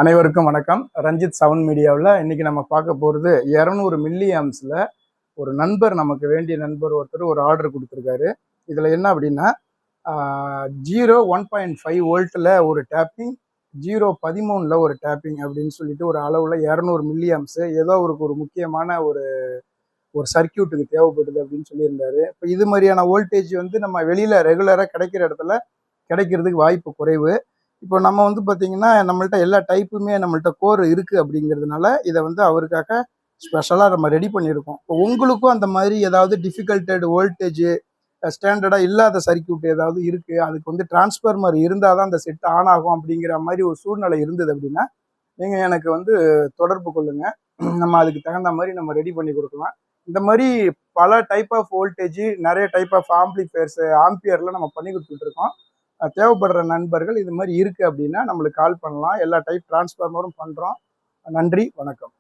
அனைவருக்கும் வணக்கம். ரஞ்சித் சவுண்ட் மீடியாவில் இன்னைக்கு நம்ம பார்க்க போகிறது 200 மில்லி ஆம்ஸில் ஒரு நண்பர், நமக்கு வேண்டிய நண்பர் ஒருத்தர் ஒரு ஆர்டர் கொடுத்துருக்காரு. இதில் என்ன அப்படின்னா 1.5 வோல்ட்டில் ஒரு டேப்பிங், 13 ஒரு டேப்பிங் அப்படின்னு சொல்லிட்டு ஒரு அளவில் 200 மில்லி ஆம்ஸு ஏதோ அவருக்கு ஒரு முக்கியமான ஒரு சர்க்கியூட்டுக்கு தேவைப்படுது அப்படின்னு சொல்லியிருந்தாரு. இப்போ இது மாதிரியான வோல்டேஜ் நம்ம வெளியில் ரெகுலராக கிடைக்கிற இடத்துல கிடைக்கிறதுக்கு வாய்ப்பு குறைவு. இப்போ நம்ம பார்த்தீங்கன்னா நம்மள்ட்ட எல்லா டைப்புமே நம்மள்ட்ட கோர் இருக்குது. அப்படிங்கிறதுனால இதை அவருக்காக ஸ்பெஷலாக நம்ம ரெடி பண்ணியிருக்கோம். இப்போ உங்களுக்கும் அந்த மாதிரி ஏதாவது டிஃபிகல்ட்டட் வோல்டேஜ் ஸ்டாண்டர்டாக இல்லாத சர்க்கியூட் ஏதாவது இருக்குது, அதுக்கு டிரான்ஸ்ஃபார்மர் இருந்தால் தான் அந்த செட் ஆன் ஆகும் அப்படிங்கிற மாதிரி ஒரு சூழ்நிலை இருந்தது அப்படின்னா நீங்கள் எனக்கு தொடர்பு கொள்ளுங்கள். நம்ம அதுக்கு தகுந்த மாதிரி நம்ம ரெடி பண்ணி கொடுக்கலாம். இந்த மாதிரி பல டைப் ஆஃப் வோல்டேஜ், நிறைய டைப் ஆஃப் ஆம்பிளிஃபயர்ஸ், ஆம்பியரில் நம்ம பண்ணி கொடுத்துட்ருக்கோம். தேவைப்படுற நண்பர்கள் இது மாதிரி இருக்குது அப்படின்னா நம்மளுக்கு கால் பண்ணலாம். எல்லா டைப் டிரான்ஸ்ஃபார்மரும் பண்ணுறோம். நன்றி, வணக்கம்.